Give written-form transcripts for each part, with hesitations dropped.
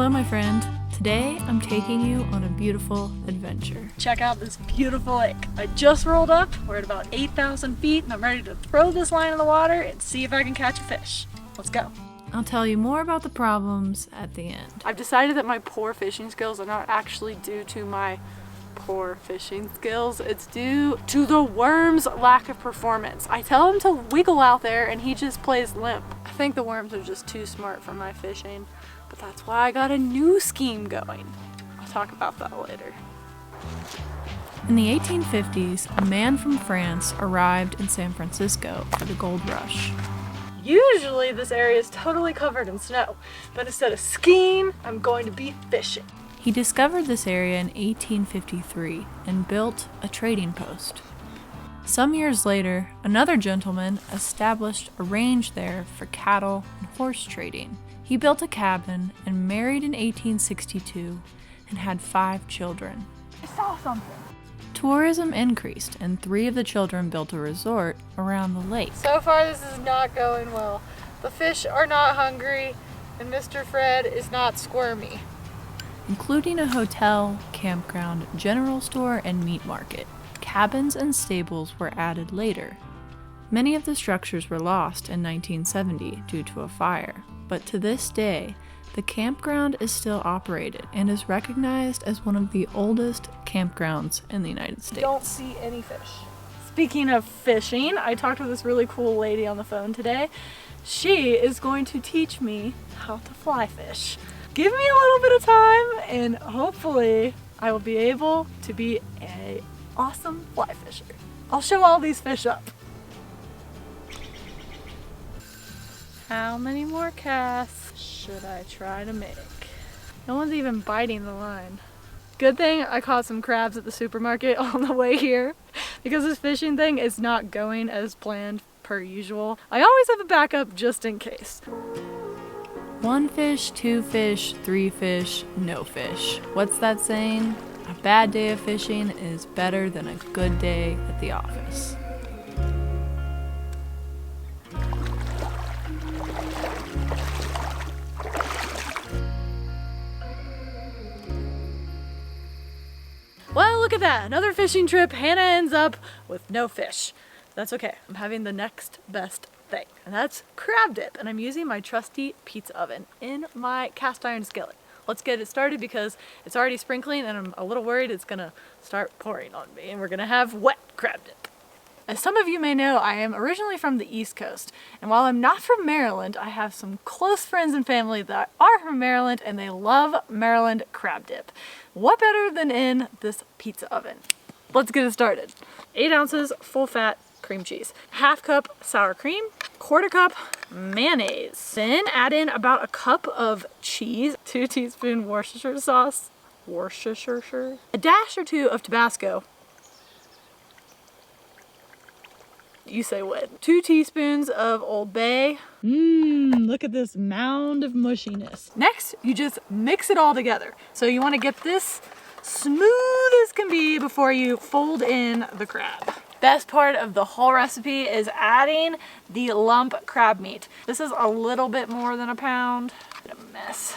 Hello, my friend. Today, I'm taking you on a beautiful adventure. Check out this beautiful lake. I just rolled up. We're at about 8,000 feet, and I'm ready to throw this line in the water and see if I can catch a fish. Let's go. I'll tell you more about the problems at the end. I've decided that my poor fishing skills are not actually due to my poor fishing skills. It's due to the worm's lack of performance. I tell him to wiggle out there and he just plays limp. I think the worms are just too smart for my fishing, but that's why I got a new scheme going. I'll talk about that later. In the 1850s, a man from France arrived in San Francisco for the gold rush. Usually this area is totally covered in snow, but instead of skiing, I'm going to be fishing. He discovered this area in 1853 and built a trading post. Some years later, another gentleman established a range there for cattle and horse trading. He built a cabin and married in 1862 and had 5 children. I saw something. Tourism increased and 3 of the children built a resort around the lake. So far this is not going well. The fish are not hungry and Mr. Fred is not squirmy. Including a hotel, campground, general store, and meat market. Cabins and stables were added later. Many of the structures were lost in 1970 due to a fire, but to this day, the campground is still operated and is recognized as one of the oldest campgrounds in the United States. Don't see any fish. Speaking of fishing, I talked with this really cool lady on the phone today. She is going to teach me how to fly fish. Give me a little bit of time and hopefully I will be able to be an awesome fly fisher. I'll show all these fish up. How many more casts should I try to make? No one's even biting the line. Good thing I caught some crabs at the supermarket on the way here because this fishing thing is not going as planned per usual. I always have a backup just in case. 1 fish, 2 fish, 3 fish, no fish. What's that saying? A bad day of fishing is better than a good day at the office. Well, look at that. Another fishing trip. Hannah ends up with no fish. That's okay. I'm having the next best thing, and that's crab dip, and I'm using my trusty pizza oven in my cast iron skillet. Let's get it started because it's already sprinkling and I'm a little worried it's gonna start pouring on me and we're gonna have wet crab dip. As some of you may know, I am originally from the East Coast, and while I'm not from Maryland, I have some close friends and family that are from Maryland and they love Maryland crab dip. What better than in this pizza oven? Let's get it started. 8 ounces full fat cream cheese, 1/2 cup sour cream, 1/4 cup mayonnaise. Then add in about 1 cup of cheese, 2 teaspoons Worcestershire sauce, a dash or 2 of Tabasco. You say what? 2 teaspoons of Old Bay. Look at this mound of mushiness. Next, you just mix it all together. So you want to get this smooth as can be before you fold in the crab. Best part of the whole recipe is adding the lump crab meat. This is a little bit more than 1 pound. What a mess.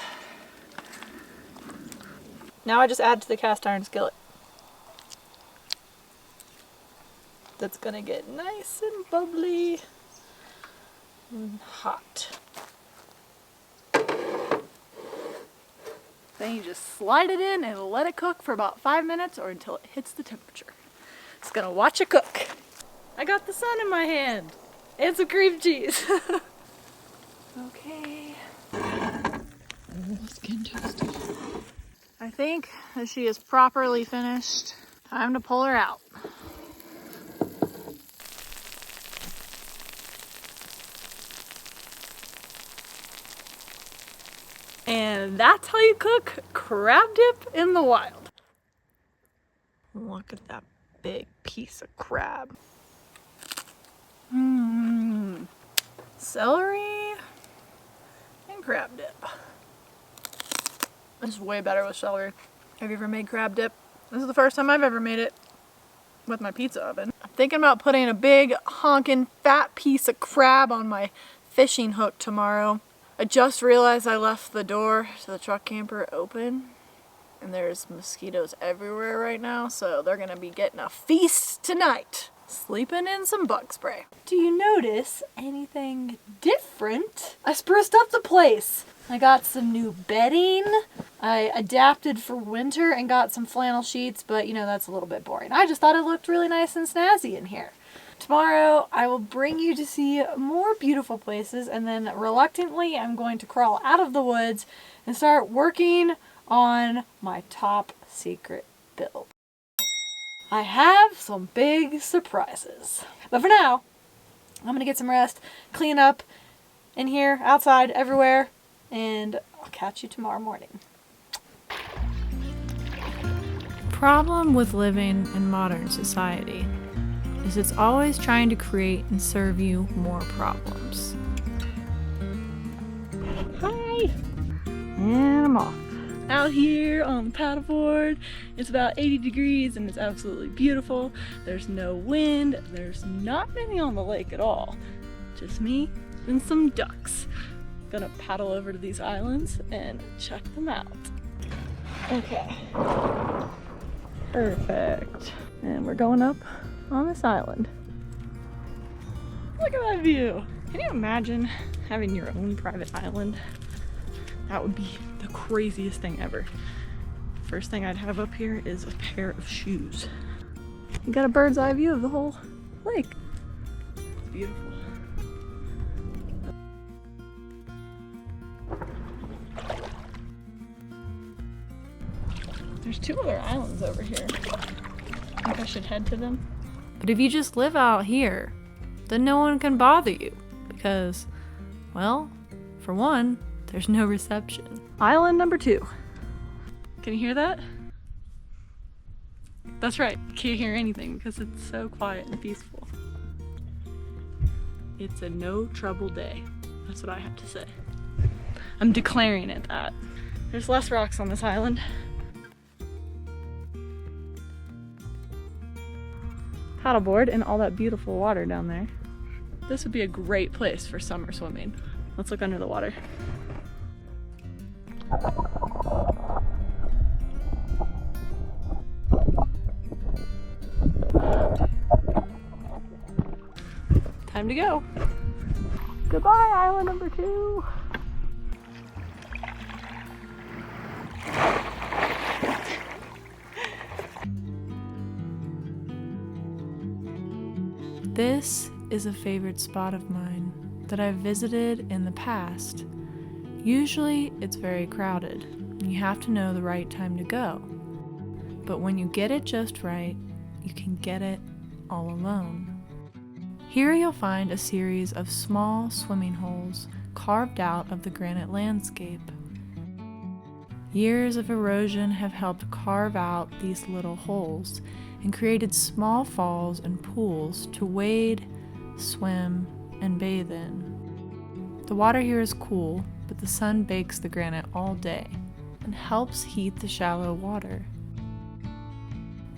Now I just add to the cast iron skillet. That's gonna get nice and bubbly and hot. Then you just slide it in and let it cook for about 5 minutes or until it hits the temperature. It's gonna watch it cook. I got the sun in my hand and some cream cheese. Okay. Skin toasted. I think that she is properly finished. Time to pull her out. And that's how you cook crab dip in the wild. Look at that big piece of crab. Celery and crab dip. This is way better with celery. Have you ever made crab dip? This is the first time I've ever made it with my pizza oven. I'm thinking about putting a big honking fat piece of crab on my fishing hook tomorrow. I just realized I left the door to the truck camper open, and there's mosquitoes everywhere right now, so they're gonna be getting a feast tonight. Sleeping in some bug spray. Do you notice anything different? I spruced up the place. I got some new bedding. I adapted for winter and got some flannel sheets, but you know, that's a little bit boring. I just thought it looked really nice and snazzy in here. Tomorrow, I will bring you to see more beautiful places, and then reluctantly, I'm going to crawl out of the woods and start working on my top secret build. I have some big surprises. But for now, I'm gonna get some rest, clean up in here, outside, everywhere, and I'll catch you tomorrow morning. The problem with living in modern society is it's always trying to create and serve you more problems. Hi! And I'm off. Out here on the paddleboard, it's about 80 degrees and it's absolutely beautiful. There's no wind, there's not many on the lake at all. Just me and some ducks. Gonna paddle over to these islands and check them out. Okay. Perfect. And we're going up on this island. Look at that view. Can you imagine having your own private island? That would be the craziest thing ever. First thing I'd have up here is a pair of shoes. You got a bird's eye view of the whole lake. It's beautiful. There's 2 other islands over here. I think I should head to them. But if you just live out here, then no one can bother you because, well, for one, there's no reception. Island number 2. Can you hear that? That's right, can't hear anything because it's so quiet and peaceful. It's a no trouble day. That's what I have to say. I'm declaring it that. There's less rocks on this island. Paddleboard and all that beautiful water down there. This would be a great place for summer swimming. Let's look under the water. Time to go. Goodbye, island number 2. This is a favorite spot of mine that I've visited in the past. Usually it's very crowded, and you have to know the right time to go. But when you get it just right, you can get it all alone. Here you'll find a series of small swimming holes carved out of the granite landscape. Years of erosion have helped carve out these little holes and created small falls and pools to wade, swim, and bathe in. The water here is cool, but the sun bakes the granite all day and helps heat the shallow water,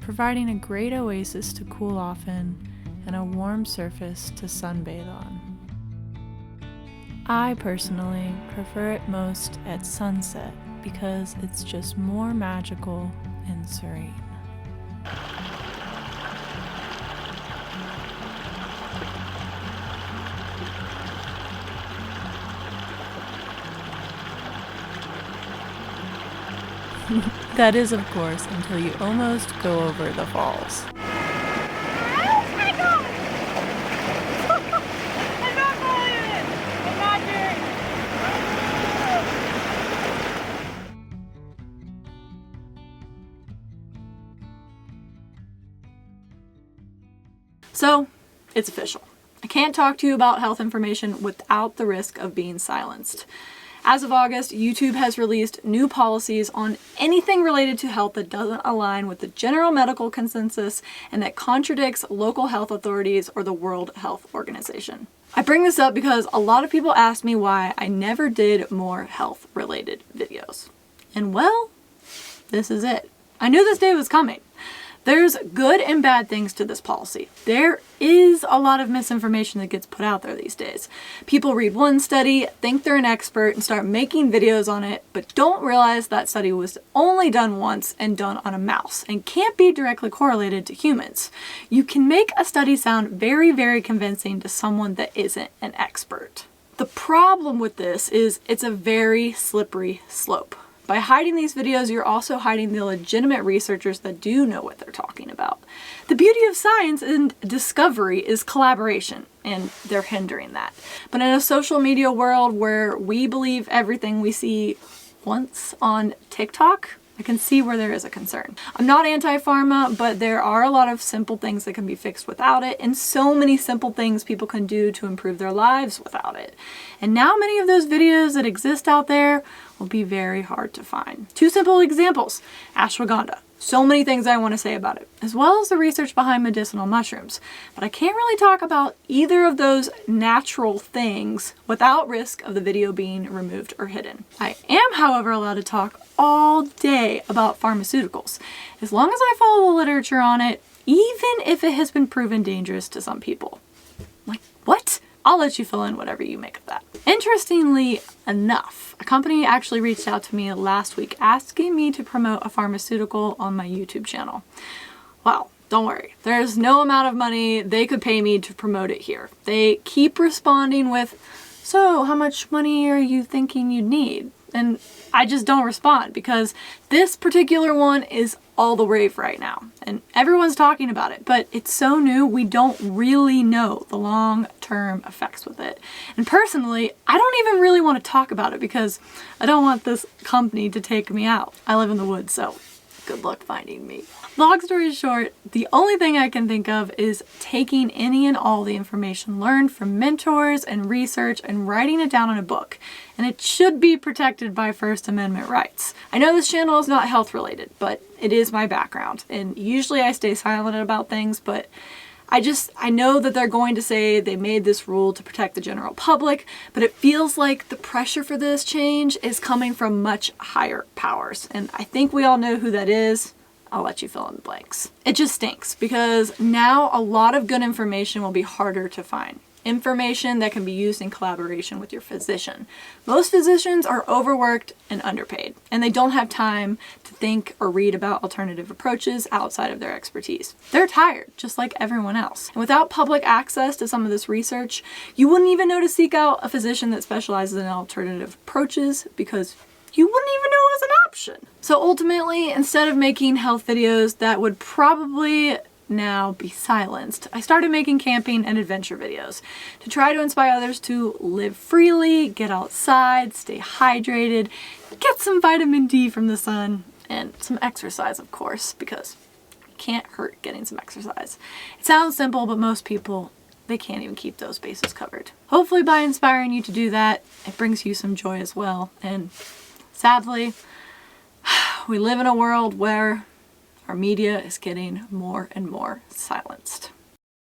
providing a great oasis to cool off in and a warm surface to sunbathe on. I personally prefer it most at sunset because it's just more magical and serene. That is, of course, until you almost go over the falls. So, it's official. I can't talk to you about health information without the risk of being silenced. As of August, YouTube has released new policies on anything related to health that doesn't align with the general medical consensus and that contradicts local health authorities or the World Health Organization. I bring this up because a lot of people ask me why I never did more health-related videos. And well, this is it. I knew this day was coming. There's good and bad things to this policy. There is a lot of misinformation that gets put out there these days. People read one study, think they're an expert, and start making videos on it, but don't realize that study was only done once and done on a mouse and can't be directly correlated to humans. You can make a study sound very, very convincing to someone that isn't an expert. The problem with this is it's a very slippery slope. By hiding these videos, you're also hiding the legitimate researchers that do know what they're talking about. The beauty of science and discovery is collaboration, and they're hindering that. But in a social media world where we believe everything we see once on TikTok, I can see where there is a concern. I'm not anti-pharma, but there are a lot of simple things that can be fixed without it, and so many simple things people can do to improve their lives without it. And now many of those videos that exist out there will be very hard to find. Two simple examples: ashwagandha. So many things I want to say about it, as well as the research behind medicinal mushrooms. But I can't really talk about either of those natural things without risk of the video being removed or hidden. I am, however, allowed to talk all day about pharmaceuticals, as long as I follow the literature on it, even if it has been proven dangerous to some people. Like, what? I'll let you fill in whatever you make of that. Interestingly enough, a company actually reached out to me last week asking me to promote a pharmaceutical on my YouTube channel. Well, don't worry, there's no amount of money they could pay me to promote it here. They keep responding with, "So how much money are you thinking you'd need?" And I just don't respond because this particular one is all the rave right now and everyone's talking about it, but it's so new we don't really know the long-term effects with it. And personally, I don't even really want to talk about it because I don't want this company to take me out. I live in the woods, so good luck finding me. Long story short, the only thing I can think of is taking any and all the information learned from mentors and research and writing it down in a book. And it should be protected by First Amendment rights. I know this channel is not health related, but it is my background. And usually I stay silent about things, but I know that they're going to say they made this rule to protect the general public, but it feels like the pressure for this change is coming from much higher powers. And I think we all know who that is. I'll let you fill in the blanks. It just stinks because now a lot of good information will be harder to find. Information that can be used in collaboration with your physician. Most physicians are overworked and underpaid, and they don't have time to think or read about alternative approaches outside of their expertise. They're tired, just like everyone else. And without public access to some of this research, you wouldn't even know to seek out a physician that specializes in alternative approaches because you wouldn't even know it was an option. So ultimately, instead of making health videos that would probably now be silenced, I started making camping and adventure videos to try to inspire others to live freely, get outside, stay hydrated, get some vitamin D from the sun, and some exercise, of course, because it can't hurt getting some exercise. It sounds simple, but most people, they can't even keep those bases covered. Hopefully by inspiring you to do that, it brings you some joy as well. And sadly, we live in a world where our media is getting more and more silenced.